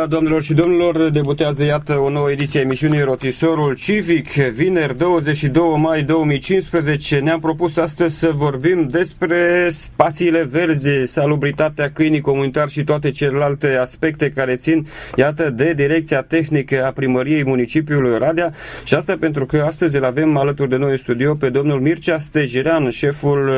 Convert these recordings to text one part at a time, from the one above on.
Doamnelor și domnilor, debutează iată o nouă ediție a emisiunii Rotisorul Civic, vineri 22 mai 2015. Ne-am propus astăzi să vorbim despre spațiile verzi, salubritatea câinii comunitari și toate celelalte aspecte care țin, iată, de direcția tehnică a primăriei municipiului Oradea. Și asta pentru că astăzi îl avem alături de noi în studio pe domnul Mircea Stejerean, șeful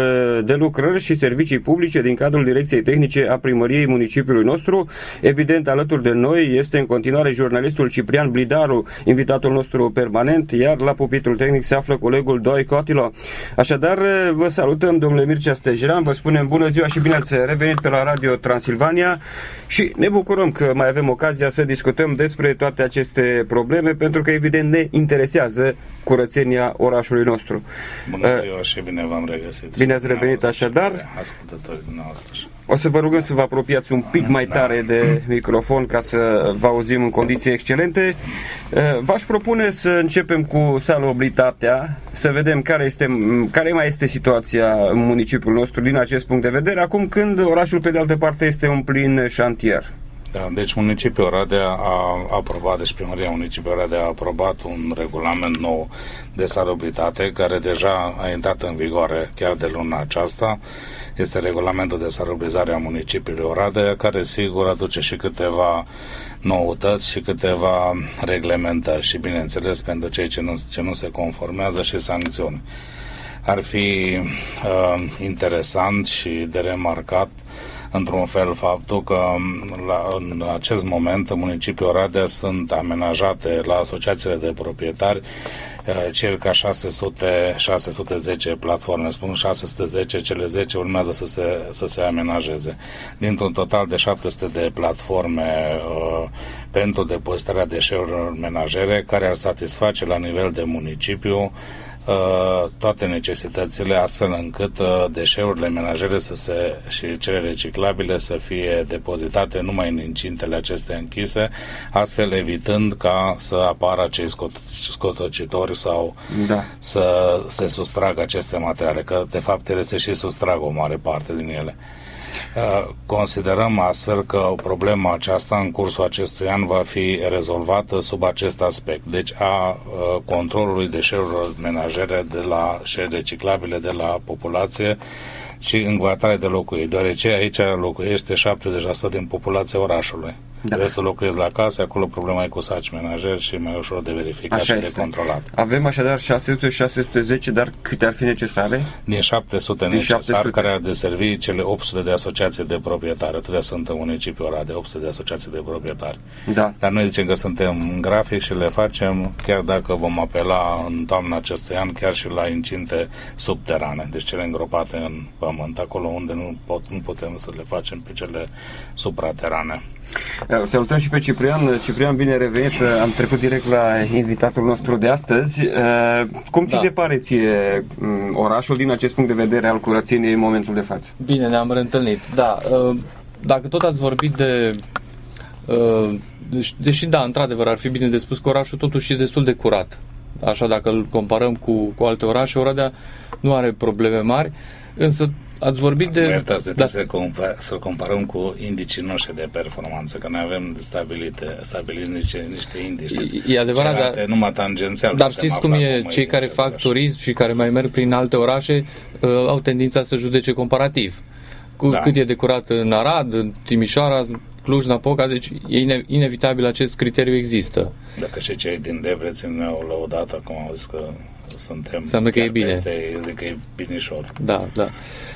de lucrări și servicii publice din cadrul direcției tehnice a primăriei municipiului nostru. Evident, alături de noi este în continuare jurnalistul Ciprian Blidaru, invitatul nostru permanent, iar la pupitrul tehnic se află colegul Doi Cotilo. Așadar, vă salutăm, domnule Mircea Stejerean, vă spunem bună ziua și bine ați revenit pe la Radio Transilvania și ne bucurăm că mai avem ocazia să discutăm despre toate aceste probleme, pentru că evident ne interesează curățenia orașului nostru. Bună ziua și bine v-am regăsit. Bine ați revenit așadar. Ascultătorii dumneavoastră. O să vă rugăm să vă apropiați un pic mai tare de microfon ca să vă auzim în condiții excelente. V-aș propune să începem cu salubritatea, să vedem care mai este situația în municipiul nostru din acest punct de vedere, acum când orașul pe de altă parte este un plin șantier. Da, deci municipiul Oradea a aprobat, deci primăria municipiului Oradea a aprobat un regulament nou de salubritate care deja a intrat în vigoare chiar de luna aceasta. Este regulamentul de salubrizare a municipiului Oradea, care sigur aduce și câteva noutăți și câteva reglementări și, bineînțeles, pentru cei ce nu se conformează, și sancțiuni. Ar fi interesant și de remarcat într-un fel faptul că în acest moment în municipiul Oradea sunt amenajate la asociațiile de proprietari circa 610 platforme. Spun 610, cele 10 urmează să se amenajeze. Dintr-un total de 700 de platforme pentru depozitarea deșeurilor menajere, care ar satisface la nivel de municipiu toate necesitățile, astfel încât deșeurile menajere și cele reciclabile să fie depozitate numai în incintele acestea închise, astfel evitând ca să apară acei scotocitori sau să se sustragă aceste materiale, că de fapt ele se și sustrag o mare parte din ele. Considerăm astfel că problema aceasta în cursul acestui an va fi rezolvată sub acest aspect, deci a controlului deșeurilor menajere și reciclabile de la populație și învățare de locuiri, deoarece aici locuiește 70% din populația orașului. Da. Restul locuiesc la case, acolo problema e cu saci menajeri și mai ușor de verificat și de controlat. Avem așadar 600-610, dar câte ar fi necesare? Din 700 necesari, care ar deservi cele 800 de asociații de proprietari. Atâtea sunt în municipiul Oradea, 800 de asociații de proprietari. Da. Dar noi zicem că suntem în grafic și le facem, chiar dacă vom apela în toamna acestui an, chiar și la incinte subterane, deci cele îngropate în pământ, acolo unde nu putem să le facem pe cele supraterane. Salutăm și pe Ciprian. Ciprian, bine revenit. Am trecut direct la invitatul nostru de astăzi. Cum ți se pare ție orașul din acest punct de vedere al curățeniei în momentul de față? Bine, ne-am reîntâlnit. Da, dacă tot ați vorbit deși da, într-adevăr ar fi bine de spus că orașul totuși e destul de curat. Așa, dacă îl comparăm cu alte orașe, Oradea nu are probleme mari, însă ați vorbit de... Să comparăm cu indicii noștri de performanță, că noi avem stabiliți niște indici. E adevărat, dar numai tangențial. Dar știți cum e, cei care fac turism și care mai merg prin alte orașe au tendința să judece comparativ. Cât e de curat în Arad, în Timișoara, Cluj-Napoca, deci e inevitabil, acest criteriu există. Dacă și cei din Debrețin ne-au lăudat, acum au zis că suntem... Înseamnă că e bine. Eu zic că e binișor. Da.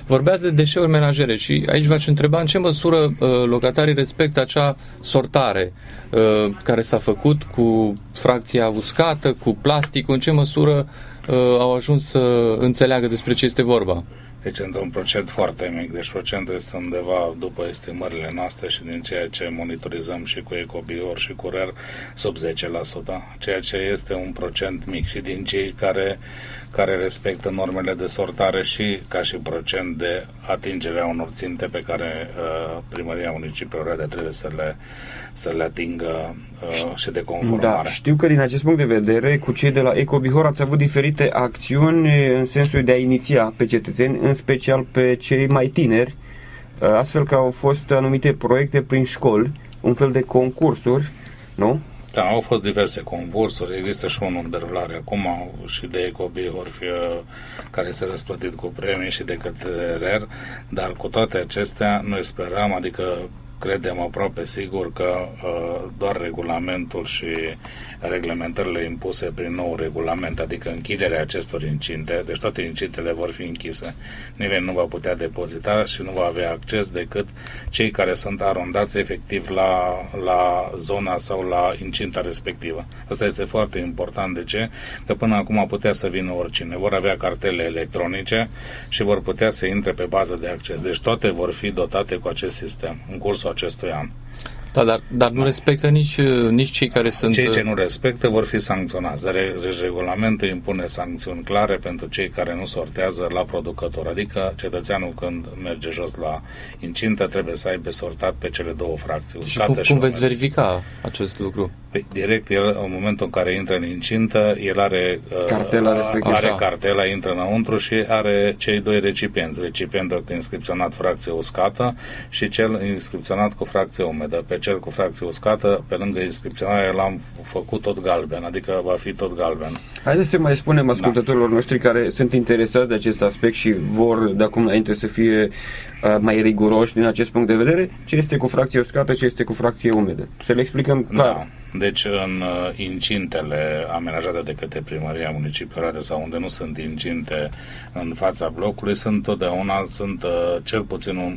Vorbeați de deșeuri menajere și aici v-aș întreba în ce măsură locatarii respectă acea sortare care s-a făcut cu fracția uscată, cu plasticul, în ce măsură au ajuns să înțeleagă despre ce este vorba. Deci într-un procent foarte mic, deci procentul este undeva după estimările noastre și din ceea ce monitorizăm și cu Ecobior și cu RER, sub 10%, ceea ce este un procent mic și din cei care respectă normele de sortare și ca și procent de atingerea unor ținte pe care primăria municipiului Oradea trebuie să le atingă și de conformare. Da, știu că din acest punct de vedere, cu cei de la Ecobihor ați avut diferite acțiuni în sensul de a iniția pe cetățeni, în special pe cei mai tineri, astfel că au fost anumite proiecte prin școli un fel de concursuri, nu? Da, au fost diverse concursuri, există și unul în derulare acum și de Ecobi vor fi care este răsplătit cu premii și de către RER, dar cu toate acestea noi sperăm, adică credem aproape sigur că doar regulamentul și reglementările impuse prin nou regulament, adică închiderea acestor incinte, deci toate incintele vor fi închise. Nimeni nu va putea depozita și nu va avea acces decât cei care sunt arondați efectiv la zona sau la incinta respectivă. Asta este foarte important. De ce? Că până acum putea să vină oricine. Vor avea cartele electronice și vor putea să intre pe bază de acces. Deci toate vor fi dotate cu acest sistem în cursul acestui an. Da, dar nu respectă nici cei care sunt... Cei ce nu respectă vor fi sancționați. Dar regulamentul impune sancțiuni clare pentru cei care nu sortează la producător. Adică cetățeanul când merge jos la incintă trebuie să aibă sortat pe cele două fracții. Și cum veți verifica acest lucru? Direct, el, în momentul în care intră în incintă, el are cartela respectivă. Are cartela, intră înăuntru și are cei doi recipienți. Recipientul inscripționat fracție uscată și cel inscripționat cu fracție umedă. Pe cel cu fracție uscată, pe lângă inscripționare, l-am făcut tot galben, adică va fi tot galben. Haideți să mai spunem ascultătorilor noștri care sunt interesați de acest aspect și vor de acum înainte să fie mai riguroși din acest punct de vedere, ce este cu fracție uscată, ce este cu fracție umedă. Să le explicăm clar. Da. Deci în incintele amenajate de către Primăria Municipiului Oradea sau unde nu sunt incinte în fața blocului,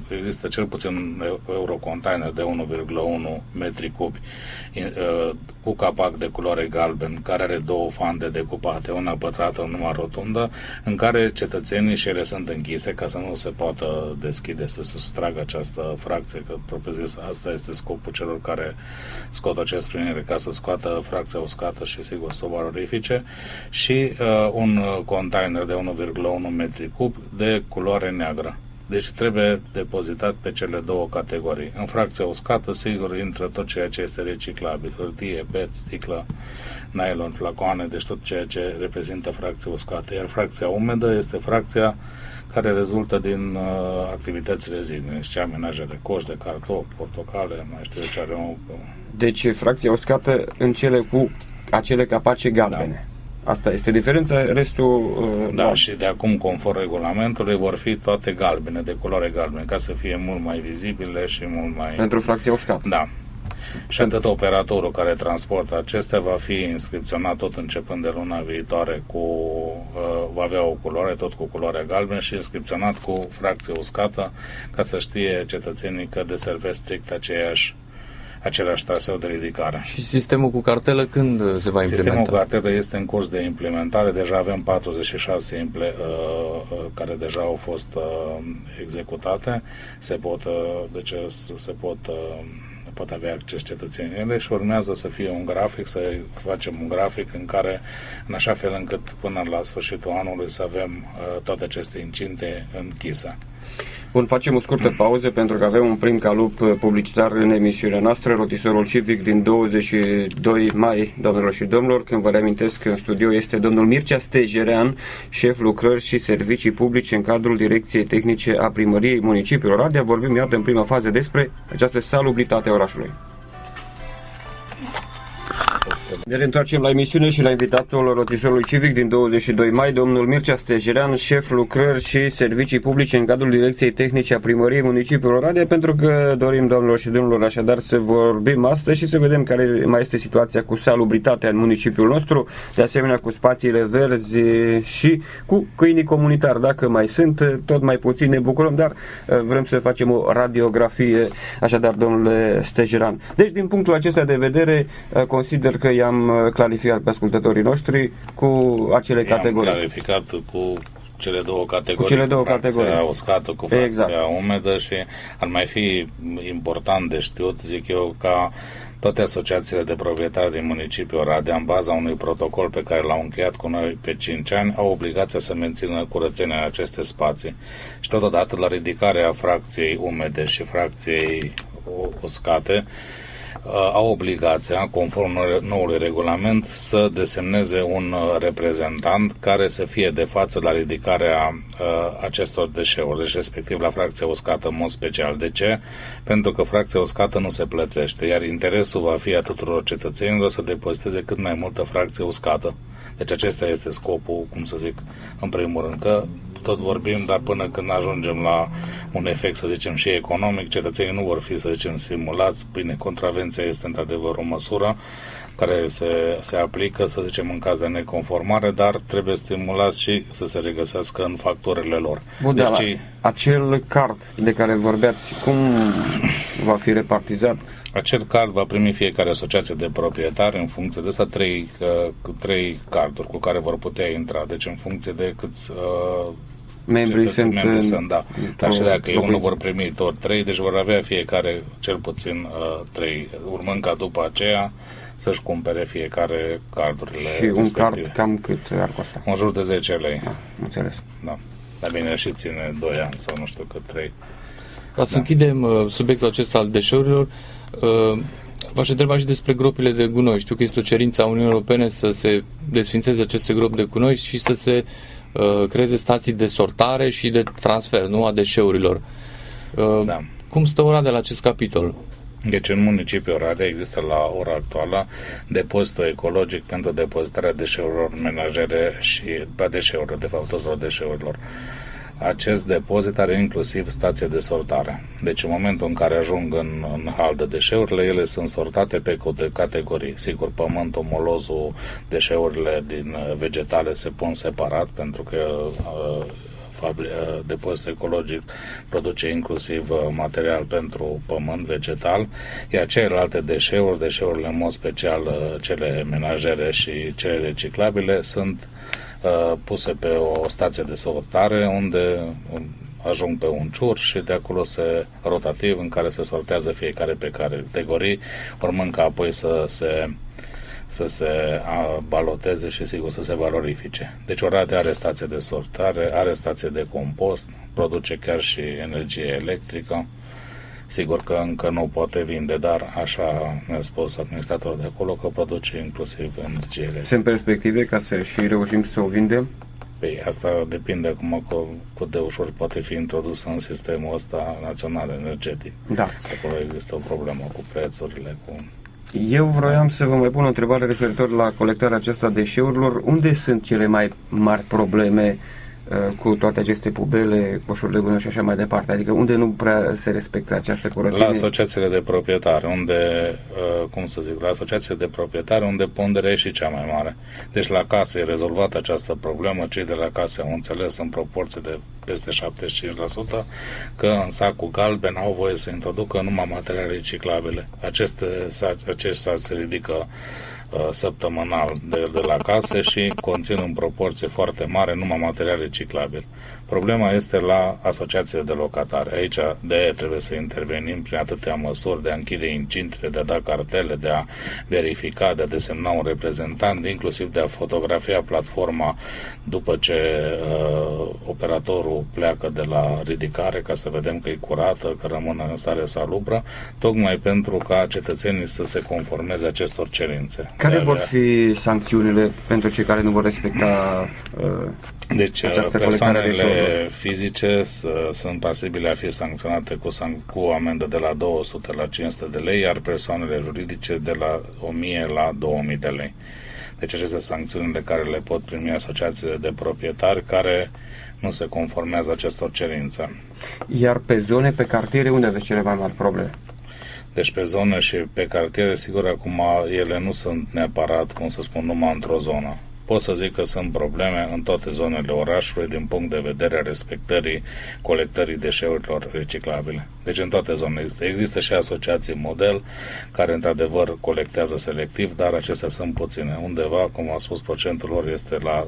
există cel puțin un eurocontainer de 1,1 metri cubi cu capac de culoare galben, care are două fande decupate, una pătrată, una rotundă, în care cetățenii și ele sunt închise ca să nu se poată deschide, să se sustragă această fracție, că propriu-zis asta este scopul celor care scot acest primire, ca să scoată fracția uscată și sigur să o valorifice, și un container de 1,1 metri cub de culoare neagră. Deci trebuie depozitat pe cele două categorii. În fracția uscată, sigur, intră tot ceea ce este reciclabil, hârtie, PET, sticlă, nylon, flacoane, deci tot ceea ce reprezintă fracția uscată. Iar fracția umedă este fracția care rezultă din activități rezidue, și amenajare, coși de cartofi, portocale, mai știu ce are un... Deci fracția uscată în cele cu acele capace galbene. Da. Asta este diferența, restul... Da, și de acum, conform regulamentului, vor fi toate galbene, de culoare galbene, ca să fie mult mai vizibile și mult mai... Pentru fracția uscată. Da. Și atât operatorul care transportă acestea va fi inscripționat tot începând de luna viitoare va avea o culoare, tot cu culoarea galben și inscripționat cu fracție uscată, ca să știe cetățenii că deservesc strict același traseu de ridicare. Și sistemul cu cartelă când se va implementa? Sistemul cu cartelă este în curs de implementare. Deja avem 46 care deja au fost executate. Pot avea acces cetățenii ele și urmează să fie un grafic, să facem un grafic în care, în așa fel încât până la sfârșitul anului să avem toate aceste incinte închise. Bun, facem o scurtă pauză pentru că avem un prim calup publicitar în emisiunea noastră, Rotisorul Civic din 22 mai, doamnelor și domnilor, când vă reamintesc că în studio este domnul Mircea Stejerean, șef lucrări și servicii publice în cadrul Direcției Tehnice a Primăriei Municipiului Oradea. Vorbim, iată, în prima fază despre această salubritate a orașului. Ne reîntoarcem la emisiune și la invitatul Rotisorului Civic din 22 mai, domnul Mircea Stejerean, șef lucrări și servicii publice în cadrul Direcției Tehnice a Primăriei Municipiului Oradea, pentru că dorim, doamnelor și domnilor, așadar să vorbim astăzi și să vedem care mai este situația cu salubritatea în municipiul nostru, de asemenea cu spațiile verzi și cu câinii comunitari, dacă mai sunt, tot mai puțin ne bucurăm, dar vrem să facem o radiografie, așadar, domnule Stejerean. Deci, din punctul acesta de vedere, consider că i-am clarificat pe ascultătorii noștri cu acele categorii. I-am clarificat cu cele două categorii, fracția uscată cu fracția umedă, și ar mai fi important de știut, zic eu, ca toate asociațiile de proprietari din municipiul Oradea, în baza unui protocol pe care l-au încheiat cu noi pe 5 ani, au obligația să mențină curățenia în aceste spații. Și totodată, la ridicarea fracției umede și fracției uscate, au obligația, conform noului regulament, să desemneze un reprezentant care să fie de față la ridicarea acestor deșeuri, deci respectiv la fracția uscată în mod special. De ce? Pentru că fracția uscată nu se plătește, iar interesul va fi a tuturor cetățenilor să depoziteze cât mai multă fracție uscată. Deci acesta este scopul, cum să zic, în primul rând, că tot vorbim, dar până când ajungem la un efect, să zicem, și economic, cetățenii nu vor fi, să zicem, stimulați. Bine, contravenția este într-adevăr o măsură care se aplică, să zicem, în caz de neconformare, dar trebuie stimulați și să se regăsească în facturile lor. Bun, deci, acel card de care vorbeați, cum va fi repartizat? Acel card va primi fiecare asociație de proprietari în funcție de asta trei carduri cu care vor putea intra, deci în funcție de câți membrii sunt, da. Dar și dacă ei unul vor primi tot 3, deci vor avea fiecare cel puțin 3, urmând ca după aceea să-și cumpere fiecare cardurile și un respective. card cam cât ar costa? În jur de 10 lei. Înțeles. Da. Dar bine, și ține 2 ani sau nu știu cât 3. Ca să închidem subiectul acesta al deșeurilor, v-aș întreba și despre gropile de gunoi. Știu că este o cerință a Uniunii Europene să se desfințeze aceste gropi de gunoi și să se creeze stații de sortare și de transfer, nu, a deșeurilor. Da. Cum stă ora de la acest capitol? Deci în municipiul Oradea există la ora actuală depozitul ecologic pentru depozitarea deșeurilor menajere și deșeurilor, de fapt tuturor deșeurilor. Acest depozit are inclusiv stație de sortare. Deci în momentul în care ajung în hal de deșeurile, ele sunt sortate pe categorii. Sigur, pământul, molozul, deșeurile din vegetale se pun separat, pentru că depozitul ecologic produce inclusiv material pentru pământ vegetal, iar celelalte deșeurile în mod special cele menajere și cele reciclabile sunt puse pe o stație de sortare unde ajung pe un ciur și de acolo rotativ în care se sortează fiecare pe categorii, urmând ca apoi să se baloteze și sigur să se valorifice. Deci Oradea are stație de sortare, are stație de compost, produce chiar și energie electrică. Sigur că încă nu poate vinde, dar așa mi-a spus administratorul de acolo că produce inclusiv energie electrică. Sunt perspective ca să și reușim să o vindem? Păi asta depinde acum cât de ușor poate fi introdusă în sistemul ăsta național energetic. Da. Acolo există o problemă cu prețurile, cu... Eu vroiam să vă mai pun o întrebare referitor la colectarea aceasta deșeurilor. Unde sunt cele mai mari probleme cu toate aceste pubele, coșurile gunoi și așa mai departe? Adică unde nu prea se respectă această curățenie? La asociațiile de proprietari, unde, la asociațiile de proprietari, unde ponderea e și cea mai mare. Deci la casă e rezolvată această problemă, cei de la casă au înțeles în proporție de peste 75% că în sacul galben au voie să introducă numai materiale reciclabile. Acești saci se ridică săptămânal de la case și conțin în proporție foarte mare numai material reciclabil. Problema este la asociațiile de locatari. Aici de trebuie să intervenim prin atâtea măsuri de a închide incintele, de a da cartele, de a verifica, de a desemna un reprezentant, inclusiv de a fotografia platforma după ce operatorul pleacă de la ridicare ca să vedem că e curată, că rămâne în stare salubră, tocmai pentru ca cetățenii să se conformeze acestor cerințe. Care vor fi sancțiunile pentru cei care nu vor respecta deci persoanele fizice sunt pasibile a fi sancționate cu o amendă de la 200 la 500 de lei, iar persoanele juridice de la 1000 la 2000 de lei. Deci aceste sancțiunile care le pot primi asociațiile de proprietari care nu se conformează acestor cerințe. Iar pe zone, pe cartiere, unde aveți cele mai mari probleme? Deci pe zone și pe cartiere, sigur, acum ele nu sunt neapărat, cum să spun, numai într-o zonă. Pot să zic că sunt probleme în toate zonele orașului din punct de vedere a respectării colectării deșeurilor reciclabile. Deci în toate zonele există și asociații model care într-adevăr colectează selectiv, dar acestea sunt puține. Undeva, cum am spus, procentul lor este la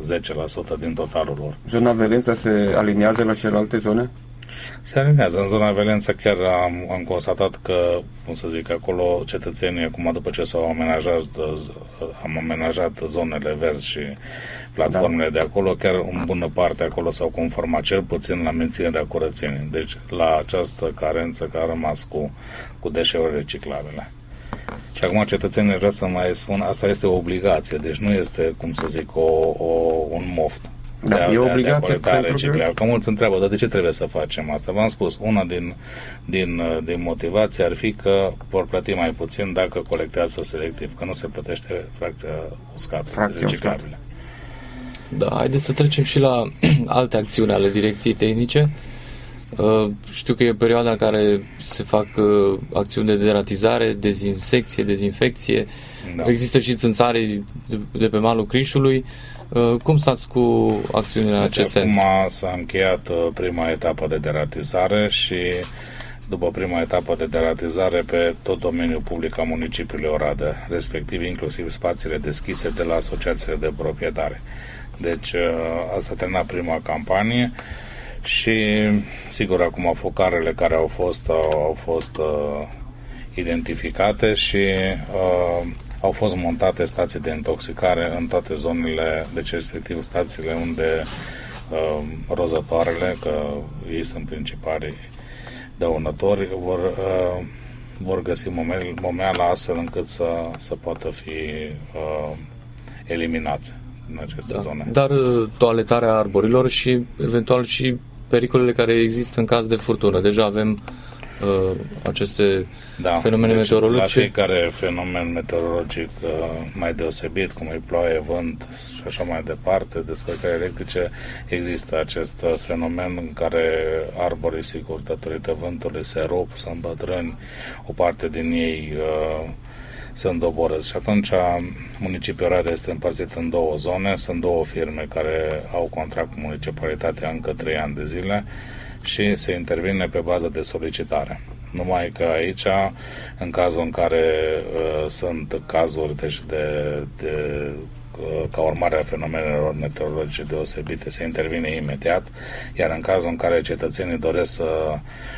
10% din totalul lor. Zona Velența se aliniază la celelalte zone? Se alinează. În zona Velența chiar am constatat că, cum să zic, acolo cetățenii, acum după ce am amenajat zonele verzi și platformele de acolo, chiar în bună parte acolo s-au conformat cel puțin la menținerea curățeniei. Deci la această carență care a rămas cu deșeurile reciclabile. Și acum cetățenii vreau să mai spun, asta este o obligație, deci nu este, cum să zic, un moft. Da, e o obligație pentru reciclare. Că mulți întreabă, dar de ce trebuie să facem asta? V-am spus, una din motivații ar fi că vor plăti mai puțin dacă colectează selectiv, că nu se plătește fracția uscată, reciclabile. Da, haideți să trecem și la alte acțiuni ale Direcției Tehnice. Știu că e perioada în care se fac acțiuni de deratizare, dezinsecție, dezinfecție. Da. Există și țânțarii de pe malul Crișului. Cum stați cu acțiunile în acest sens? Acum s-a încheiat prima etapă de deratizare și după prima etapă de deratizare pe tot domeniul public a municipiului Oradea, respectiv inclusiv spațiile deschise de la asociațiile de proprietari. Deci asta a terminat prima campanie și sigur acum focarele care au fost identificate și au fost montate stații de intoxicare în toate zonele, deci respectiv stațiile unde rozătoarele, că ei sunt principalii dăunători, vor găsi momeala astfel încât să poată fi eliminați în aceste zone. Dar toaletarea arborilor și eventual și pericolele care există în caz de furtună. Deja avem aceste fenomene meteorologice. La fiecare fenomen meteorologic mai deosebit, cum e ploaie, vânt și așa mai departe, descărcări electrice, există acest fenomen în care arborii, sigur, datorită vântului, se rup, se îmbătrâni, o parte din ei sunt doborâți. Și atunci municipiul Oradea este împărțit în două zone, sunt două firme care au contract cu municipalitatea încă 3 ani de zile și se intervine pe bază de solicitare. Numai că aici, în cazul în care sunt cazuri deci ca urmare a fenomenelor meteorologice deosebite, se intervine imediat, iar în cazul în care cetățenii doresc să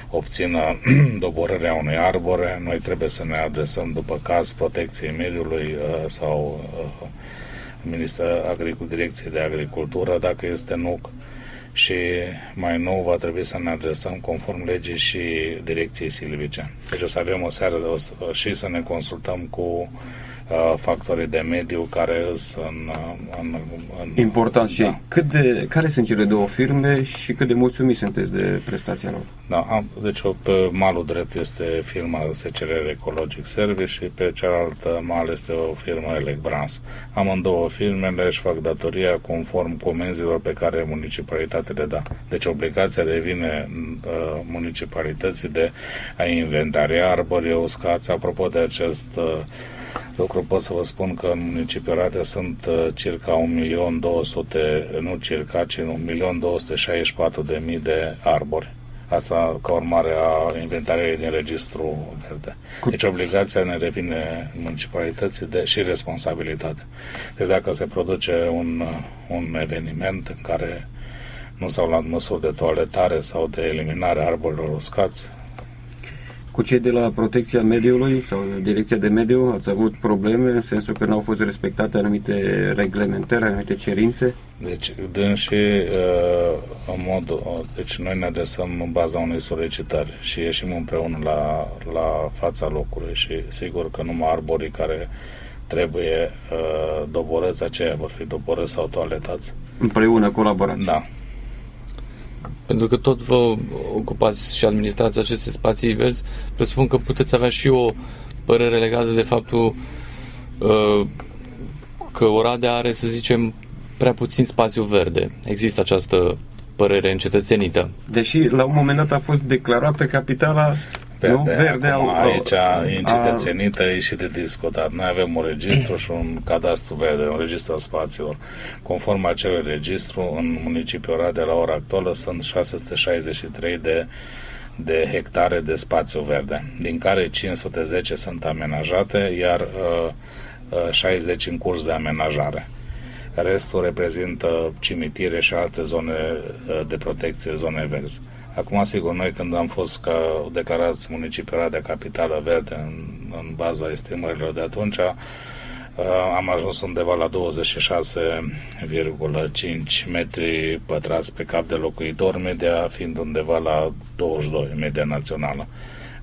obțină doborârea unui arbore, noi trebuie să ne adresăm după caz Protecției Mediului sau Direcției de Agricultură, dacă este NUC, și mai nou va trebui să ne adresăm conform legii și Direcției Silvice. Deci o să avem o seară și să ne consultăm cu factorii de mediu care sunt important și care sunt cele două firme și cât de mulțumiți sunteți de prestația lor? Da, deci pe malul drept este firma SCR Ecologic Service și pe cealaltă mal este o firmă Elecbrans. Amândouă firmele își fac datoria conform comenzilor pe care municipalitatea le da. Deci obligația revine municipalității de a inventaria arborii uscați. Apropo de acest lucru, pot să vă spun că în municipiul Oradea sunt circa 1.264.000 de arbori. Asta ca urmare a inventariei din registru verde. Deci obligația ne revine municipalității și responsabilitatea. Deci dacă se produce un eveniment în care nu s-au luat măsuri de toaletare sau de eliminare a arborilor uscați, cu cei de la Protecția Mediului sau Direcția de Mediu ați avut probleme în sensul că n-au fost respectate anumite reglementări, anumite cerințe? Deci, deci noi ne adresăm în baza unei solicitări și ieșim împreună la fața locului și sigur că numai arborii care trebuie doborâți, aceia vor fi doborâți sau toaletați. Împreună colaborați. Da. Pentru că tot vă ocupați și administrați aceste spații verzi, presupun că puteți avea și o părere legată de faptul că Oradea are, să zicem, prea puțin spațiu verde. Există această părere încetățenită. Deși la un moment dat a fost declarată capitala verde. Aici încetățenită e și de discutat. Noi avem un registru și un cadastru verde, un registru al spațiilor. Conform acelui registru, în municipiul Oradea, la ora actuală, sunt 663 de hectare de spațiu verde, din care 510 sunt amenajate, iar 60 în curs de amenajare. Restul reprezintă cimitire și alte zone de protecție, zone verzi. Acum, sigur, noi când am fost declarați municipiul Oradea capitală verde în baza estimărilor de atunci, am ajuns undeva la 26,5 metri pătrați pe cap de locuitor, media fiind undeva la 22, media națională.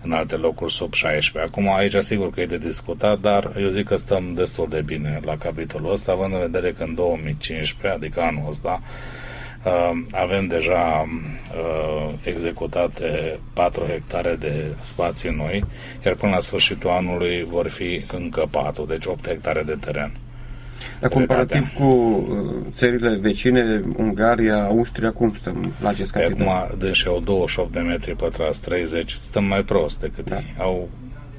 în alte locuri sub 16. Acum aici sigur că e de discutat, dar eu zic că stăm destul de bine la capitolul ăsta, având în vedere că în 2015, adică anul ăsta, avem deja executate 4 hectare de spații noi, iar până la sfârșitul anului vor fi încă 4, deci 8 hectare de teren. Dar comparativ cu țările vecine, Ungaria, Austria, cum stăm la acest capitol? Acum, dânsi au 28 de metri pătrați, 30, stăm mai prost decât ei. Au.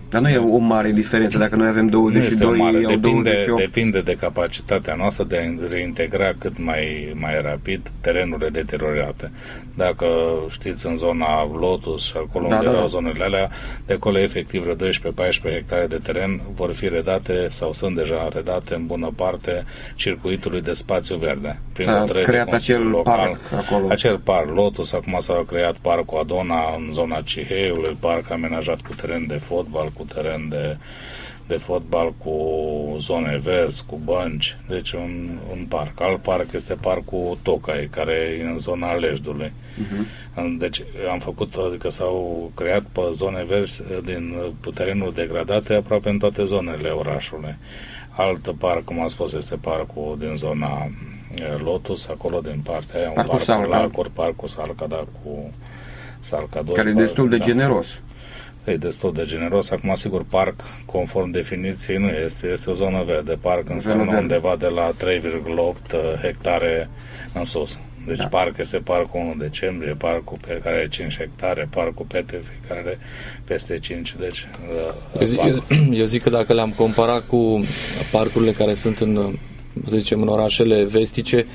Dar nu e o mare diferență dacă noi avem 22, mare. ei au 28. Depinde de capacitatea noastră de a reintegra cât mai rapid terenurile deteriorate. Dacă știți, în zona Lotus și acolo unde erau zonele alea, de acolo efectiv 12-14 hectare de teren vor fi redate sau sunt deja redate în bună parte circuitului de spațiu verde. S-a creat acel parc acolo. Acel parc Lotus, acum s-a creat parcul Adona în zona Ciheiului, parc amenajat cu teren de fotbal, cu teren de fotbal, cu zone verzi, cu bănci, deci un parc. Alt parc este parcul Tocai, care e în zona Lejdului. Deci am făcut, adică s-au creat pe zone verzi din terenuri degradate aproape în toate zonele orașului. Alt parc, cum am spus, este parcul din zona Lotus, acolo din partea aia, un parc cu lacuri, parcul Salca, cu Salca 2. Care e destul de generos. E destul de generos. Acum, sigur, parc, conform definiției, nu este. Este o zonă verde. Parc înseamnă undeva de la 3,8 hectare în sus. Deci parc este parcul 1 decembrie, parcul pe care are 5 hectare, parcul PTF care are peste 5. Deci, eu zic că dacă le-am comparat cu parcurile care sunt în, să zicem, în orașele vestice,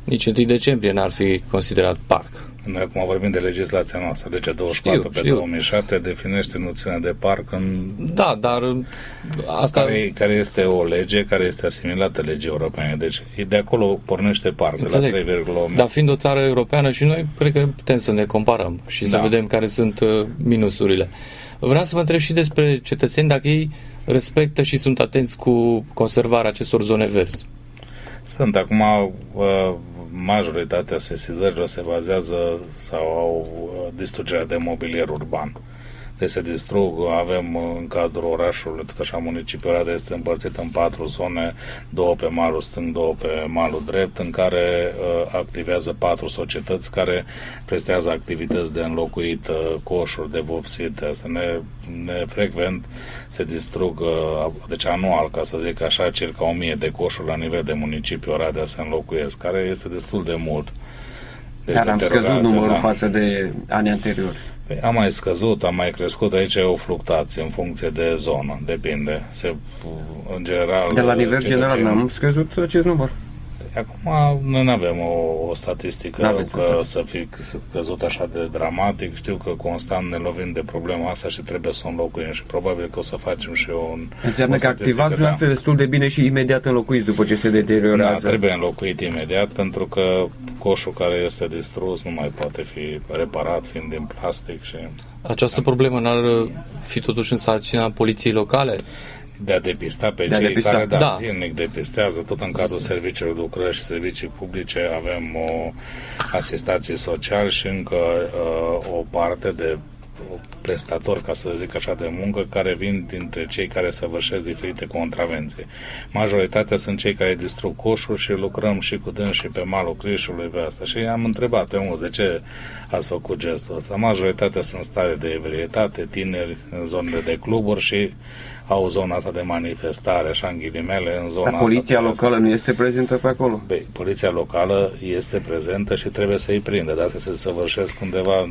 nici 1 decembrie n-ar fi considerat parc. Noi acum vorbim de legislația noastră, legea 24 pe 2007 definește noțiunea de parc în... Da, dar asta... Care este o lege care este asimilată legii europene. Deci de acolo pornește parc, înțeleg, de la 3,8. Dar fiind o țară europeană și noi, cred că putem să ne comparăm și să vedem care sunt minusurile. Vreau să vă întreb și despre cetățeni, dacă ei respectă și sunt atenți cu conservarea acestor zone verzi. Sunt acum... majoritatea sesizărilor se bazează sau au distrugerea de mobilier urban. Deci se distrug, avem în cadrul orașului, tot așa, municipiul Oradea este împărțit în 4 zone, 2 pe malul stâng, 2 pe malul drept, în care activează 4 societăți care prestează activități de înlocuit coșuri, de vopsit, asta nefrecvent se distrug, deci anual, ca să zic așa, circa 1000 de coșuri la nivel de municipiu Oradea se înlocuiesc, care este destul de mult. Deci dar am scăzut numărul față de anii anteriori. Păi am mai scăzut, am mai crescut, aici e o fluctuație în funcție de zonă, depinde. În general... De la nivel general n-am scăzut acest număr. Acum noi nu avem o statistică să fi scăzut așa de dramatic. Știu că constant ne lovim de problema asta și trebuie să o înlocuim și probabil că o să facem și un... Înseamnă că activați dumneavoastră destul de bine și imediat înlocuiți după ce se deteriorează. Da, trebuie înlocuit imediat pentru că coșul care este distrus nu mai poate fi reparat fiind din plastic și... Această problemă n-ar fi totuși în sarcina poliției locale? De a depista pe cei care zilnic depistează, tot în cadrul serviciilor de lucrări și servicii publice avem o asistație socială și încă o parte de prestatori, ca să zic așa, de muncă, care vin dintre cei care săvârșesc diferite contravenții. Majoritatea sunt cei care distrug coșuri și lucrăm și cu dâns și pe malul Crișului pe asta. Și am întrebat pe mulți de ce ați făcut gestul ăsta. Majoritatea sunt stare de ebrietate, tineri în zonele de cluburi și au zona asta de manifestare, așa în ghilimele, în zona. Dar poliția locală nu este prezentă pe acolo? Băi, poliția locală este prezentă și trebuie să-i prinde, dar se săvârșesc undeva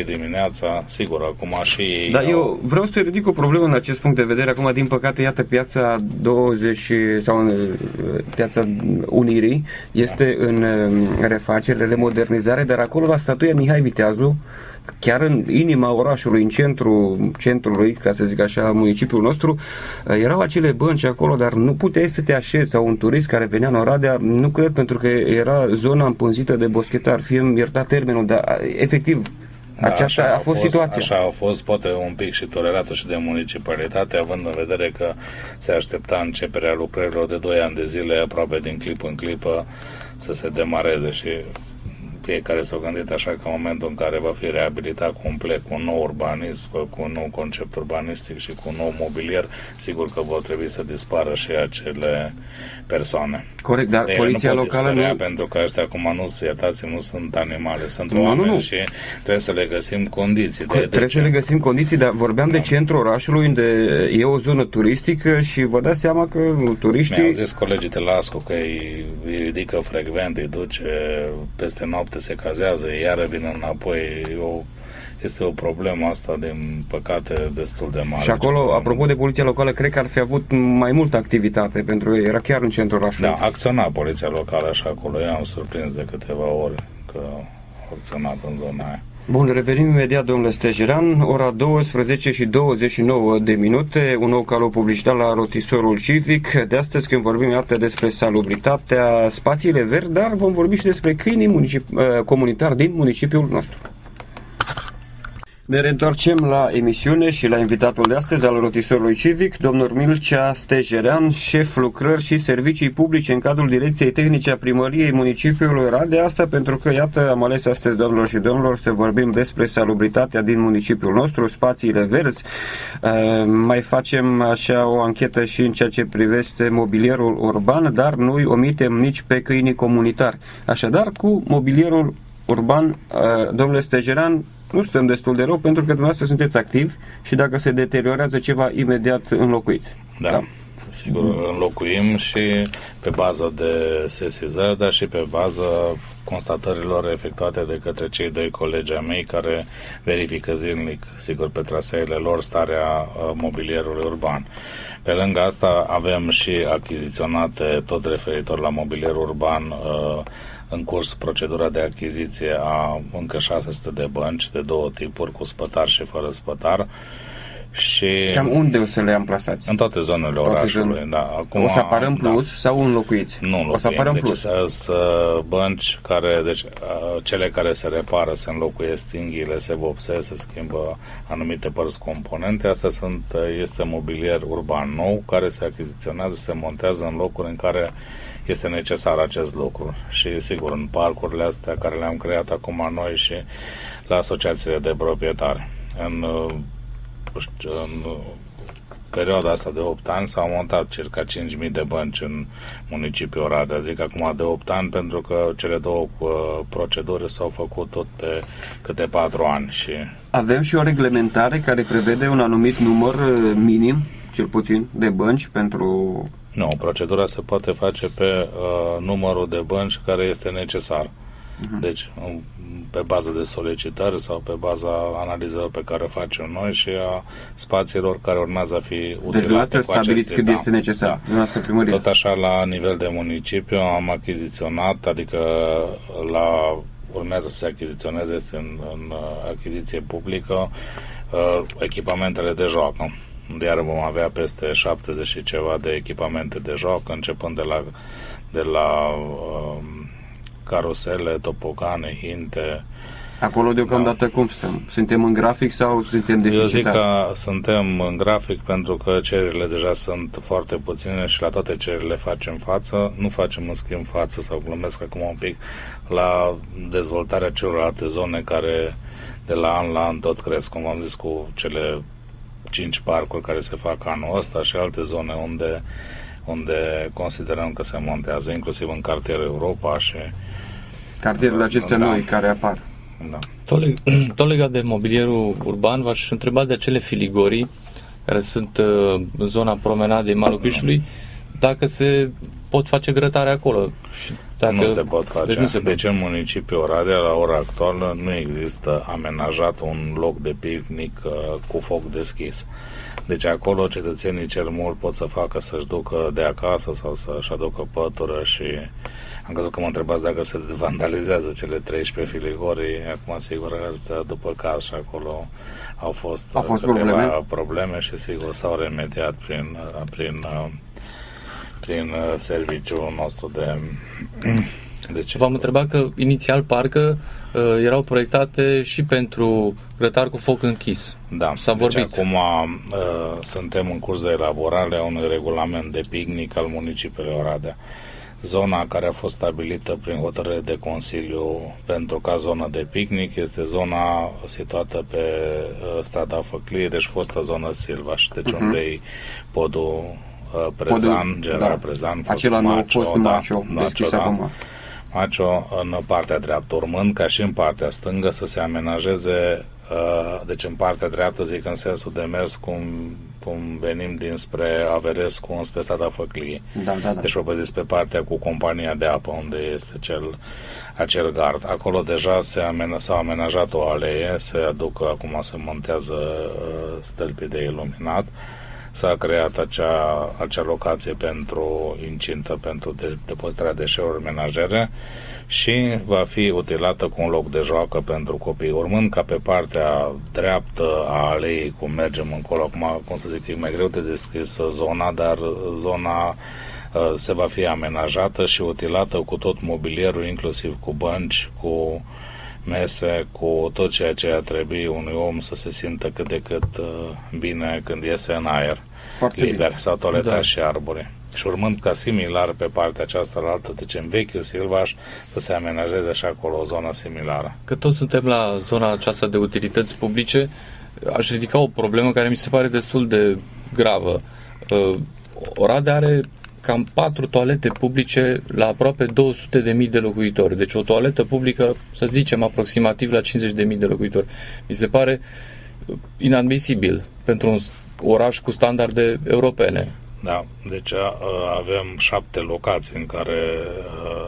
2-3 dimineața, sigur, acum și ei. Dar eu vreau să ridic o problemă în acest punct de vedere. Acum, din păcate, iată, piața 20 sau piața Unirii este în refacere, remodernizare, dar acolo la statuia Mihai Viteazu, chiar în inima orașului, în centrului, ca să zic așa, municipiul nostru, erau acele bănci acolo, dar nu puteai să te așezi, sau un turist care venea în Oradea, nu cred, pentru că era zona împânzită de boschetar, fie-mi iertat termenul, dar efectiv, aceasta a fost situația. Așa a fost, poate un pic și tolerată și de municipalitate, având în vedere că se aștepta începerea lucrărilor de 2 ani de zile, aproape din clipă în clipă, să se demareze și fiecare s-a gândit așa că în momentul în care va fi reabilitat complet cu un nou urbanism, cu un nou concept urbanistic și cu un nou mobilier, sigur că vor trebui să dispară și acele persoane. Corect, dar poliția nu pot locală dispărea, nu... pentru că ăștia acum iertați-mă, nu sunt animale, sunt Nu, oameni nu. și trebuie să le găsim condiții. Trebuie să le găsim condiții, dar vorbeam de centrul orașului, unde e o zonă turistică și vă dați seama că turiștii... Mi-au zis colegii de la ASCO că îi ridică frecvent, îi duce peste noapte, se cazează, iară vin înapoi. Este o problemă asta, din păcate, destul de mare. Și acolo, apropo de poliția locală, cred că ar fi avut mai multă activitate, pentru că era chiar în centrul orașului. Da, acționa poliția locală și acolo. Eu am surprins de câteva ori că a acționat în zona aia. Bun, revenim imediat, domnule Stejeran, ora 12 și 29 de minute, un nou calou publicitar la rotisorul civic. De astăzi, când vorbim, iată, despre salubritatea, spațiile verzi, dar vom vorbi și despre câinii comunitari din municipiul nostru. Ne reîntoarcem la emisiune și la invitatul de astăzi al rotisorului civic, domnul Mircea Stejeran, șef lucrări și servicii publice în cadrul Direcției Tehnice a Primăriei municipiului Oradea. Asta pentru că, iată, am ales astăzi, domnilor și domnilor, să vorbim despre salubritatea din municipiul nostru, spațiile verzi. Mai facem așa o anchetă și în ceea ce privește mobilierul urban, dar nu-i omitem nici pe câinii comunitari. Așadar, cu mobilierul urban, domnule Stejeran, nu stăm destul de rău, pentru că dumneavoastră sunteți activi și dacă se deteriorează ceva, imediat înlocuiți. Da. Sigur, înlocuim și pe bază de sesizări, dar și pe bază constatărilor efectuate de către cei doi colegi ai mei care verifică zilnic, sigur, pe traseele lor starea mobilierului urban. Pe lângă asta avem și achiziționate, tot referitor la mobilierul urban, în curs procedura de achiziție a încă 600 de bănci de două tipuri, cu spătar și fără spătar. Și cam unde o să le amplasați? în toate zonele orașului. Da. Acum, o să apară în plus sau înlocuiți? Nu înlocuim. O să apară în deci plus. sunt bănci care, deci cele care se repară, se înlocuiesc stinghiile, se vopsesc, se schimbă anumite părți componente. Asta este mobilier urban nou care se achiziționează, se montează în locuri în care este necesar acest lucru. Și sigur, în parcurile astea care le-am creat acum noi și la asociațiile de proprietari. În perioada asta de 8 ani s-au montat circa 5.000 de bănci în municipiul Oradea. Zic acum de 8 ani pentru că cele două proceduri s-au făcut tot pe câte 4 ani. Și avem și o reglementare care prevede un anumit număr minim, cel puțin, de bănci pentru... Nu, procedura se poate face pe numărul de bănci care este necesar. Deci, pe bază de solicitări sau pe baza analizelor pe care o facem noi și a spațiilor care urmează a fi utilizate cu stabiliți cât este necesar. Da. Tot așa, la nivel de municipiu am achiziționat, adică urmează să se achiziționeze, este în achiziție publică, echipamentele de joacă. Iar vom avea peste 70 și ceva de echipamente de joacă, începând de la carusele, topogane, hinte. Acolo deocamdată cum stăm? Suntem în grafic sau suntem deficitari? Eu zic că suntem în grafic pentru că cererile deja sunt foarte puține și la toate cererile facem față. Nu facem în schimb față, sau glumesc acum un pic, la dezvoltarea celorlalte zone care de la an tot cresc, cum am zis, cu cele 5 parcuri care se fac anul ăsta și alte zone unde considerăm că se montează, inclusiv în cartierul Europa și cartierele acestea noi care apar. Da. Tot legat de mobilierul urban, v-aș întreba de acele filigorii care sunt în zona promenadei Malul Crișului, dacă se pot face grătare acolo. Și dacă... Nu se pot face. Deci în municipiul Oradea, la ora actuală, nu există amenajat un loc de picnic cu foc deschis. Deci acolo cetățenii cel mult pot să facă să-și ducă de acasă sau să-și aducă pătură și am crezut că mă întrebați dacă se vandalizează cele 13 filigorii. Acum, sigur, după caz și acolo au fost probleme și sigur s-au remediat prin serviciul nostru de ce? V-am întrebat că inițial parcă erau proiectate și pentru grătar cu foc închis. Da, s-a vorbit. Acum suntem în curs de elaborare a unui regulament de picnic al municipiului Oradea. Zona care a fost stabilită prin hotărâre de Consiliu pentru ca zonă de picnic este zona situată pe strada Făclie, deci fostă zonă Silvaș, deci unde e podul Prezan, General Prezan, acela nu a fost Macio, deschis acum. Macio în partea dreaptă, urmând ca și în partea stângă să se amenajeze, deci în partea dreaptă, zic în sensul de mers cum venim dinspre Averescu înspre strada Făclie. Da. Deci vorbesc despre partea cu compania de apă unde este acel gard. Acolo deja s-a amenajat o alee, acum se montează stâlpii de iluminat. S-a creat acea locație pentru incintă, pentru depozitarea deșeurilor menajere și va fi utilată cu un loc de joacă pentru copii. Urmând ca pe partea dreaptă a aleei, cum mergem încolo, acum, cum să zic, e mai greu de descris zona, dar zona se va fi amenajată și utilată cu tot mobilierul, inclusiv cu bănci, cu mese, cu tot ceea ce ar trebui unui om să se simtă cât de cât bine când iese în aer liber, sau toaleta și arbore. Și urmând ca similar pe partea aceasta la altă, deci în vechiul Silvaș, să se amenajeze și acolo o zonă similară. Că toți suntem la zona aceasta de utilități publice, aș ridica o problemă care mi se pare destul de gravă. Oradea are cam 4 toalete publice la aproape 200.000 de locuitori. Deci o toaletă publică, să zicem, aproximativ la 50.000 de locuitori. Mi se pare inadmisibil pentru un oraș cu standarde europene. Da, deci avem 7 locații în care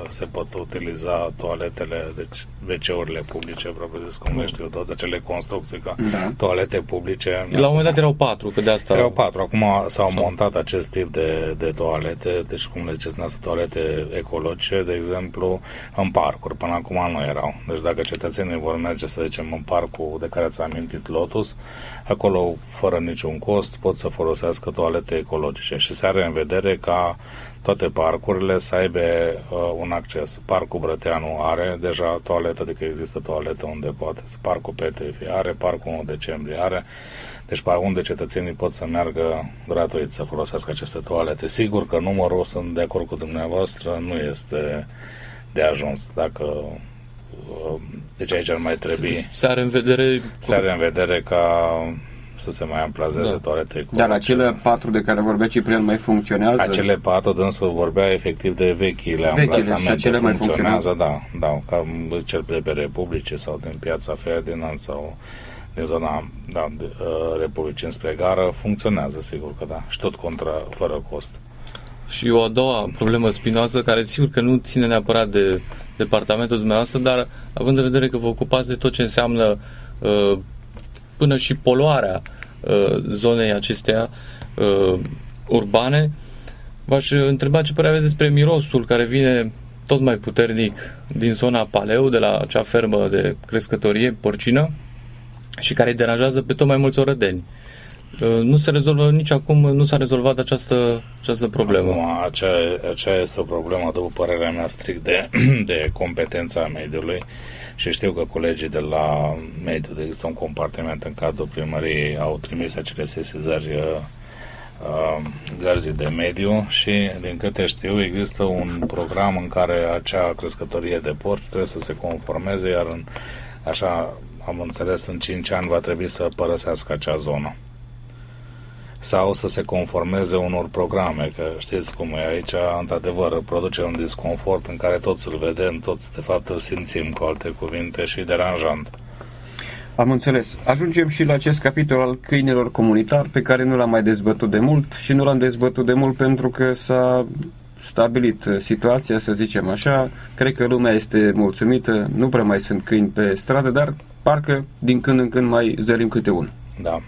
se pot utiliza toaletele, deci WC-urile publice, propriu zis, cum le știu, toate acele construcții ca toalete publice. La un moment dat erau 4, că de asta... Erau 4, acum s-au montat acest tip de toalete, deci cum le ziceți noastră, toalete ecologice, de exemplu, în parcuri, până acum nu erau. Deci dacă cetățenii vor merge, să zicem, în parcul de care ați amintit, Lotus, acolo, fără niciun cost, pot să folosească toalete ecologice și se are în vedere ca toate parcurile să aibă un acces. Parcul Brăteanu are deja toaletă, adică există toaletă unde poate. Parcul Petrifi are, Parcul 1 decembrie are. Deci unde cetățenii pot să meargă gratuit să folosească aceste toalete. Sigur că numărul, sunt de acord cu dumneavoastră, nu este de ajuns. Deci aici ar mai trebui... Se are în vedere ca să se mai amplazeze toalete ecologice. Dar acele 4 de care vorbea Ciprian mai funcționează? Acele 4, dânsul vorbea efectiv de vechile amplasamente. Și acele mai funcționează? Da, ca cel de pe Republice sau din Piața Ferdinand sau din zona Republicii înspre gară, funcționează, sigur că da, și tot fără cost. Și o a doua problemă spinoasă, care sigur că nu ține neapărat de departamentul dumneavoastră, dar având în vedere că vă ocupați de tot ce înseamnă până și poluarea zonei acesteia urbane, v-aș întreba ce părere aveți despre mirosul care vine tot mai puternic din zona Paleu, de la acea fermă de crescătorie porcină și care îi deranjează pe tot mai mulți orădeni. Nu se rezolvă nici acum, nu s-a rezolvat această problemă. Acum, aceea este o problemă, după părerea mea, strict de competența mediului și știu că colegii de la mediu, există un compartiment în cadrul primăriei, au trimis acele sesizări gărzii de mediu și, din câte știu, există un program în care acea crescătorie de porci trebuie să se conformeze, iar așa am înțeles, în 5 ani va trebui să părăsească acea zonă. Sau să se conformeze unor programe, că știți cum e aici, într-adevăr, produce un disconfort în care toți îl vedem, toți de fapt îl simțim, cu alte cuvinte, și deranjant. Am înțeles. Ajungem și la acest capitol al câinilor comunitari, pe care nu l-am mai dezbătut de mult și nu l-am dezbătut de mult pentru că s-a stabilit situația, să zicem așa. Cred că lumea este mulțumită, nu prea mai sunt câini pe stradă, dar parcă din când în când mai zărim câte unul. Da.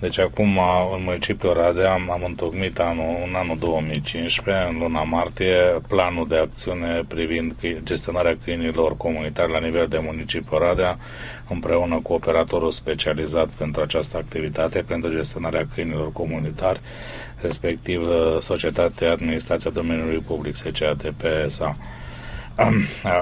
Deci acum în municipiul Oradea am întocmit în anul 2015, în luna martie, planul de acțiune privind gestionarea câinilor comunitari la nivel de municipiul Oradea, împreună cu operatorul specializat pentru această activitate, pentru gestionarea câinilor comunitari, respectiv Societatea Administrația Domeniului Public, SCADP SA.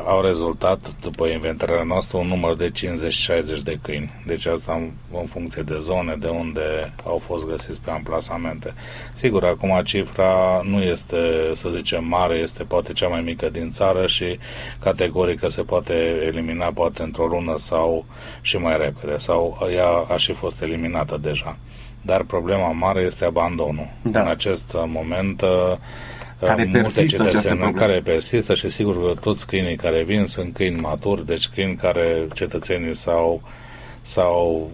au rezultat, după inventarea noastră, un număr de 50-60 de câini. Deci asta în funcție de zone, de unde au fost găsiți pe amplasamente. Sigur, acum cifra nu este, să zicem, mare, este poate cea mai mică din țară și categorică se poate elimina poate într-o lună sau și mai repede, sau ea a și fost eliminată deja. Dar problema mare este abandonul. Da. În acest moment care multe persistă această cetățeni problemă. care persistă și sigur că toți câinii care vin sunt câini maturi, deci câini care cetățenii s-au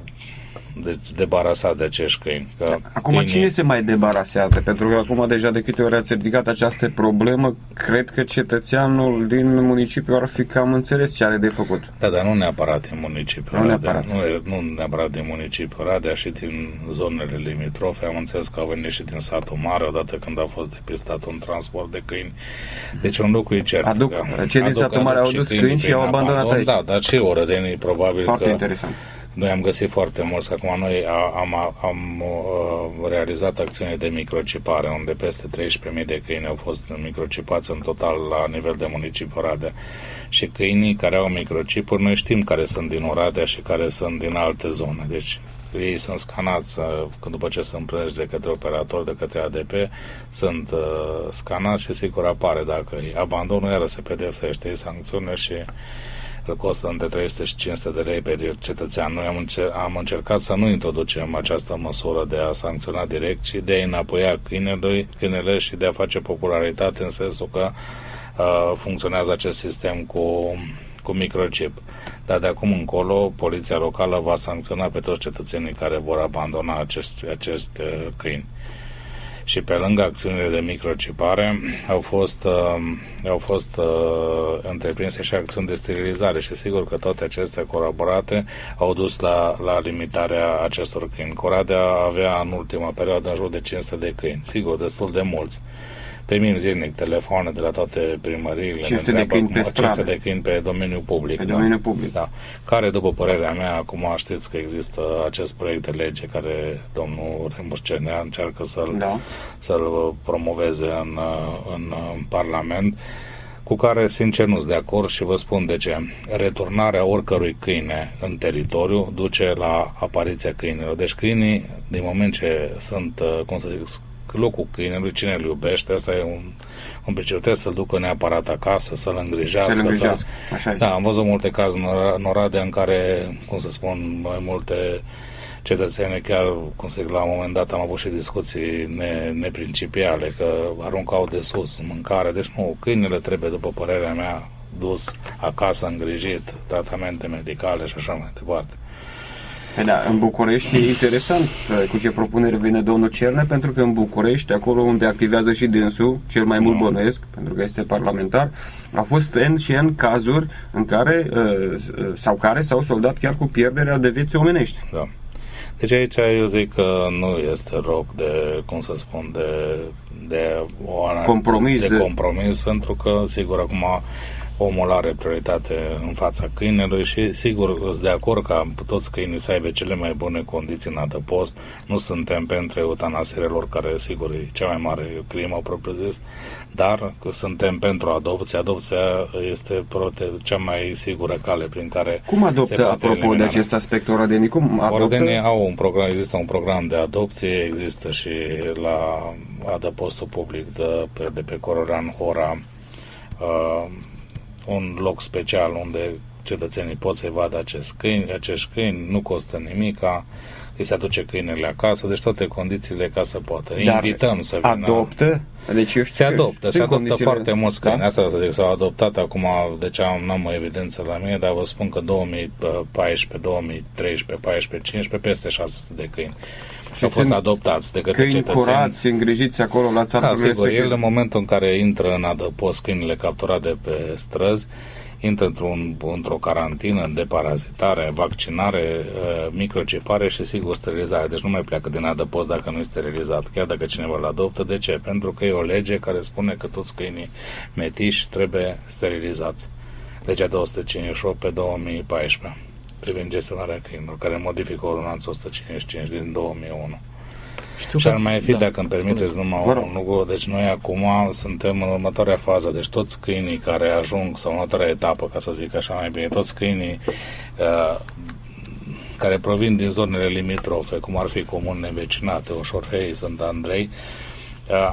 deci debarasat de acești câini. Că Acum cine se mai debarasează? Pentru că acum deja de câte ori ați ridicat această problemă, cred că cetățeanul din municipiu ar fi cam înțeles ce are de făcut. Da, dar nu neapărat din municipiul Nu Radea. neapărat. Nu neapărat din municipiul Radea, și din zonele limitrofe. Am înțeles că au venit și din satul mare odată când a fost depistat un transport de câini. Deci un lucru e cert. Cei din satul mare au dus câini și i-au abandonat aici. Da, dar și orădenii probabil Foarte că interesant. noi am găsit foarte mulți, că acum noi am realizat acțiuni de microcipare, unde peste 13.000 de câini au fost microcipați în total la nivel de municipiu Oradea. Și câinii care au microcipuri, noi știm care sunt din Oradea și care sunt din alte zone. Deci ei sunt scanați, după ce sunt prânși de către operator, de către ADP, sunt scanați și sigur apare. Dacă abandonul, iară se pedepsește, e sancțiune și îl costă între 300 și 500 de lei pe cetățean. Noi am încercat să nu introducem această măsură de a sancționa direct, ci de a înapoia câinele și de a face popularitate în sensul că funcționează acest sistem cu microchip. Dar de acum încolo, poliția locală va sancționa pe toți cetățenii care vor abandona acest câini. Și pe lângă acțiunile de microcipare au fost întreprinse și acțiuni de sterilizare și sigur că toate acestea colaborate au dus la limitarea acestor câini. Oradea avea în ultima perioadă în jur de 500 de câini, sigur, destul de mulți. Primim zilnic telefoane de la toate primăriile. 500 de câini pe stradă. 500 de câini pe domeniul public. Pe domeniul public. Da. Care, după părerea mea, acum știți că există acest proiect de lege care domnul Remus Cernea încearcă să-l promoveze în Parlament, cu care, sincer, nu sunt de acord și vă spun de ce. Returnarea oricărui câine în teritoriu duce la apariția câinilor. Deci câinii, din moment ce sunt, cum să zic, locul câinelui, cine îl iubește, asta e un principiu, trebuie să-l ducă neapărat acasă, să-l îngrijească. Da, am văzut multe cazuri în Oradea în care, cum să spun, mai multe cetățeni, chiar, cum să zic, la un moment dat am avut și discuții neprincipiale, că aruncau de sus mâncare, deci nu, câinele trebuie, după părerea mea, dus acasă, îngrijit, tratamente medicale și așa mai departe. Da, în București e interesant cu ce propunere vine domnul Cernea, pentru că în București, acolo unde activează și dânsul, cel mai mult bănuiesc, pentru că este parlamentar, au fost N și N cazuri în care care s-au soldat chiar cu pierderea de vieți omenești. Da. Deci aici eu zic că nu este loc de, cum să spun, de compromis, pentru că, sigur, acum omul are prioritate în fața câinelui și, sigur, sunt de acord ca toți câinii să aibă cele mai bune condiții în adăpost. Nu suntem pentru eutanasierea lor, care, sigur, e cea mai mare crimă propriu-zis, dar suntem pentru adopție. Adopția este cea mai sigură cale prin care Cum adoptă, apropo de acest aspect, oradenii? Oradenii au un program, există un program de adopție, există și la adăpostul public de pe Cororan Hora, un loc special unde cetățenii pot să-i vadă acești câini, nu costă nimica, îi se aduce câinele acasă, deci toate condițiile ca să poată. Invităm să vină. Adoptă? Deci se adoptă foarte mulți câini. Da? Asta să zic, s-au adoptat acum, deci n-am o evidență la mine, dar vă spun că 2014, 2013, 14, 15, peste 600 de câini. Și au fost adoptați de către cetățeni. Câini curați, îngrijiți acolo la țară. Da, sigur, el în momentul în care intră în adăpost câinile capturate pe străzi, intră într-o carantină de parazitare, vaccinare, microcipare și, sigur, sterilizare. Deci nu mai pleacă din adăpost dacă nu e sterilizat, chiar dacă cineva îl adoptă. De ce? Pentru că e o lege care spune că toți câinii metiși trebuie sterilizați. Legea 258 pe 2014 privind gestionarea câinilor, care modifică ordonanța 155 din 2001. Și ar mai fi, dacă îmi permiteți, numai un lucru. Deci noi acum suntem în următoarea fază. Deci toți câinii care ajung, sau în următoarea etapă, ca să zic așa mai bine, toți câinii care provin din zonele limitrofe, cum ar fi comune vecinate, Oșorhei, Sant Andrei,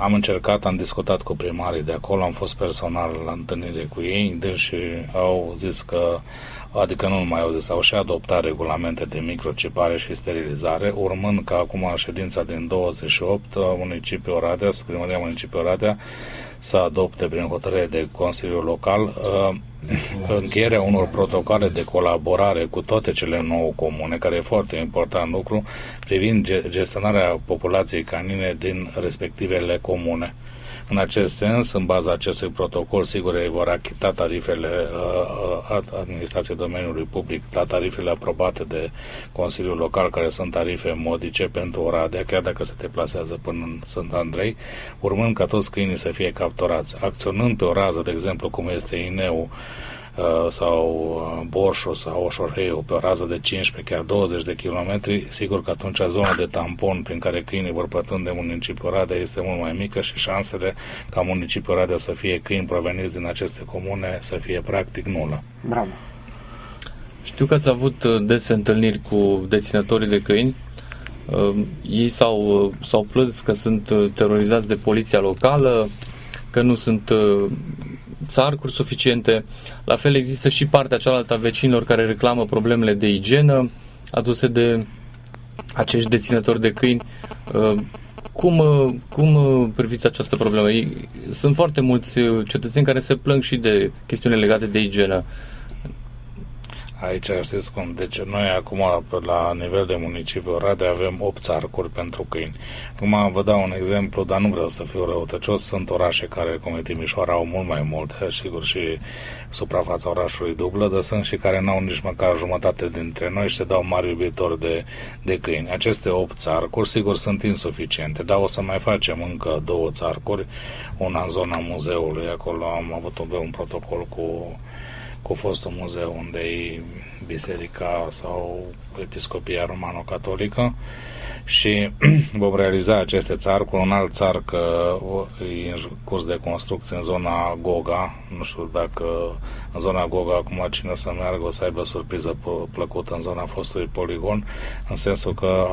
am încercat, am discutat cu primarii de acolo, am fost personal la întâlnire cu ei, deci au zis că, adică nu mai au zis, au și adoptat regulamente de microcipare și sterilizare, urmând ca acum ședința din 28, municipiul Oradea, primăria municipiului Oradea, să adopte prin hotărâre de Consiliul Local încheierea unor protocoale de colaborare cu toate cele 9 comune, care e foarte important lucru, privind gestionarea populației canine din respectivele comune. În acest sens, în baza acestui protocol, sigur, ei vor achita tarifele administrației domeniului public, la tarifele aprobate de Consiliul Local, care sunt tarife modice pentru Oradea, chiar dacă se deplasează până în Sant Andrei, urmând ca toți câinii să fie capturați. Acționând pe o rază, de exemplu, cum este Ineu, sau Borșu sau Oșorheiu, pe o rază de 15, chiar 20 de kilometri, sigur că atunci zona de tampon prin care câinii vor pătrunde municipiul Oradea este mult mai mică și șansele ca municipiul Oradea să fie câini proveniți din aceste comune să fie practic nulă. Bravo! Știu că ați avut des întâlniri cu deținătorii de câini. Ei s-au plâns că sunt terorizați de poliția locală, că nu sunt țarcuri suficiente. La fel există și partea cealaltă a vecinilor care reclamă problemele de igienă aduse de acești deținători de câini. Cum priviți această problemă? Sunt foarte mulți cetățeni care se plâng și de chestiuni legate de igienă. Aici știți cum, deci noi acum la nivel de municipiu Oradea avem 8 țarcuri pentru câini. Acum vă dau un exemplu, dar nu vreau să fiu răutăcios, sunt orașe care, cum e Timișoara, au mult mai mult, sigur și suprafața orașului dublă, dar sunt și care n-au nici măcar jumătate dintre noi și se dau mari iubitori de câini. Aceste 8 țarcuri, sigur, sunt insuficiente, dar o să mai facem încă 2 țarcuri, una în zona muzeului, acolo am avut un protocol cu fostul muzeu unde e biserica sau episcopia romano-catolică și vom realiza aceste țarcuri. Un alt țarc e în curs de construcție în zona Goga, nu știu dacă în zona Goga acum cine să meargă o să aibă surpriză plăcută în zona fostului poligon, în sensul că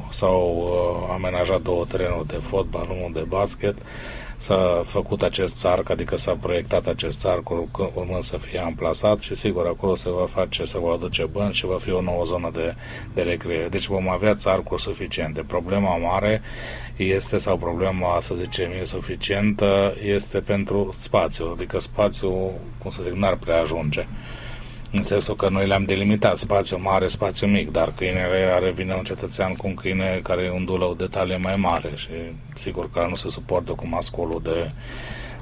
s-au amenajat 2 terenuri de fotbal, unul de basket. S-a făcut acest țarc, adică s-a proiectat acest țarc urmând să fie amplasat și sigur acolo se va aduce bănci și va fi o nouă zonă de recreere. Deci vom avea țarcuri suficiente. Problema mare este, sau problema, să zicem, insuficientă, este pentru spațiu, adică spațiu, cum să zic, n-ar prea ajunge. În sensul că noi le-am delimitat, spațiu mare, spațiu mic, dar câinele vine un cetățean cu un câine care îndulă o detalie mai mare și sigur că nu se suportă cu masculul de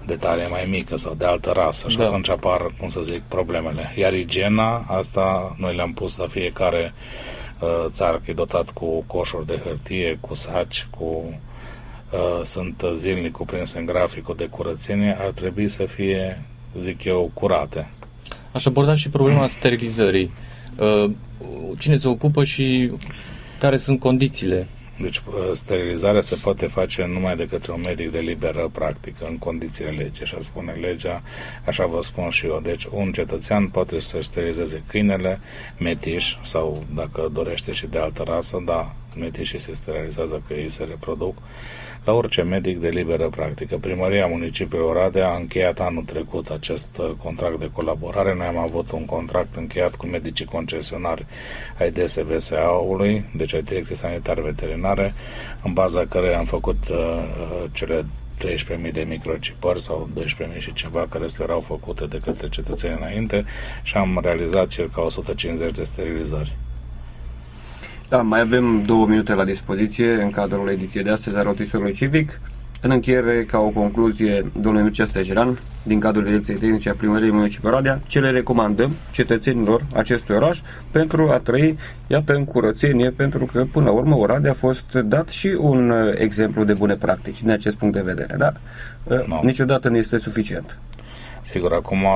detalie mai mică sau de altă rasă și atunci apar, cum să zic, problemele. Iar igiena, asta noi le-am pus la fiecare țarcă, e dotat cu coșuri de hârtie, cu saci, sunt zilnic cuprinse în graficul de curățenie, ar trebui să fie, zic eu, curate. Aș aborda și problema sterilizării. Cine se ocupă și care sunt condițiile? Deci sterilizarea se poate face numai de către un medic de liberă practică, în condițiile legii, așa spune legea, așa vă spun și eu. Deci un cetățean poate să-și sterilizeze câinele, metiș, sau dacă dorește și de altă rasă, da, metișii se sterilizează că ei se reproduc, la orice medic de liberă practică. Primăria municipiului Oradea a încheiat anul trecut acest contract de colaborare. Noi am avut un contract încheiat cu medicii concesionari ai DSVSA-ului, deci ai Direcției Sanitare Veterinare, în baza căreia am făcut cele 13.000 de microcipări sau 12.000 și ceva care erau făcute de către cetățeni înainte și am realizat circa 150 de sterilizări. Da, mai avem 2 minute la dispoziție în cadrul ediției de astăzi a Rotisorului Civic. În încheiere, ca o concluzie, domnule Mircea Stejeran, din cadrul Direcției Tehnice a Primăriei Municipiului Oradea, ce le recomandăm cetățenilor acestui oraș pentru a trăi, iată, în curățenie, pentru că, până la urmă, Oradea a fost dat și un exemplu de bune practici din acest punct de vedere, dar niciodată nu este suficient. Sigur, acum,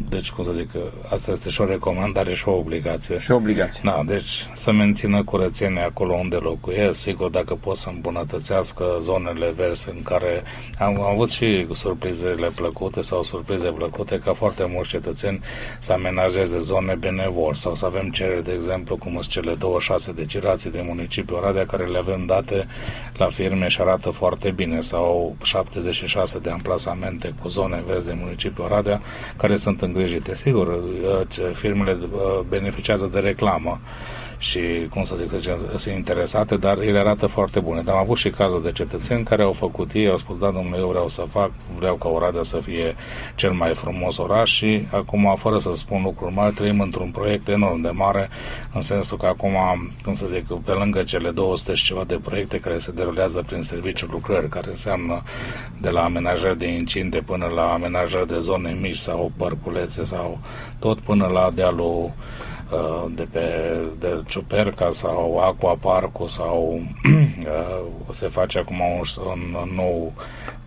deci cum să zic, asta este și o recomandare și o obligație. Și obligație. Da, deci să mențină curățenia acolo unde locuiesc, sigur, dacă pot să îmbunătățească zonele verzi în care am avut și surprizele plăcute sau surprize plăcute ca foarte mulți cetățeni să amenajeze zone benevol sau să avem cereri, de exemplu, cum sunt cele 26 de girații de municipiul Oradea, care le avem date la firme și arată foarte bine, sau 76 de amplasamente cu zone verzi de municipiul Oradea care sunt îngrijite. Sigur, firmele beneficiază de reclamă și, cum să zic, sunt interesate, dar ele arată foarte bune. Dar am avut și cazuri de cetățeni care au făcut ei, au spus, da, domnule, eu vreau ca Oradea să fie cel mai frumos oraș și acum, fără să spun lucruri mari, trăim într-un proiect enorm de mare, în sensul că acum, cum să zic, pe lângă cele 200 și ceva de proiecte care se derulează prin serviciul lucrări, care înseamnă de la amenajări de incinte până la amenajări de zone mici sau parculețe sau tot până la dealul de Ciuperca sau Aqua Parcul sau se face acum un nou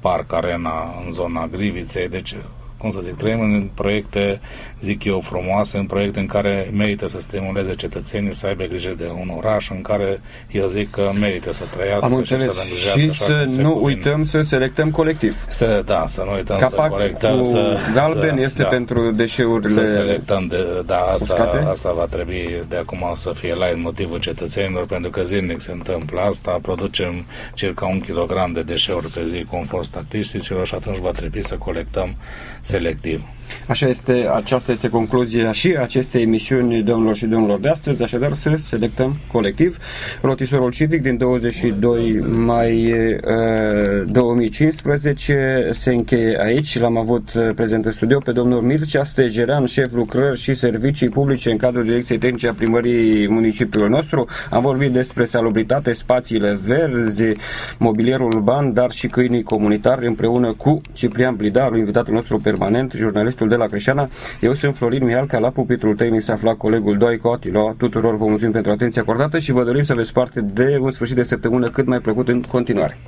parc arena în zona Griviței, deci cum să zic, trăim în proiecte, zic eu, frumoase, în proiecte în care merită să stimuleze cetățenii să aibă grijă de un oraș în care eu zic că merită să trăiască. Am înțeles. Și să nu uităm să selectăm colectiv. Să nu uităm Capac să colectăm. Cu galben este pentru deșeurile să selectăm, asta va trebui de acum să fie la motivul cetățenilor, pentru că zilnic se întâmplă asta, producem circa 1 kg de deșeuri pe zi conform statisticilor și atunci va trebui să colectăm selectiv. Aceasta este concluzia și acestei emisiuni, domnilor și domnilor, de astăzi, așadar să selectăm colectiv. Rotisorul civic din 22 mai 2015 se încheie aici. L-am avut prezent în studio pe domnul Mircea Stegerean, șef lucrări și servicii publice în cadrul Direcției Tehnice a Primăriei municipiului nostru. Am vorbit despre salubritate, spațiile verzi, mobilierul urban, dar și câinii comunitari, împreună cu Ciprian Blidaru, invitatul nostru permanent, jurnalistul de la Crișana. Eu sunt Florin Mihalca, la pupitrul tehnic s-a aflat colegul Doico Atilo. Tuturor vă mulțumim pentru atenția acordată și vă dorim să aveți parte de un sfârșit de săptămână cât mai plăcut în continuare.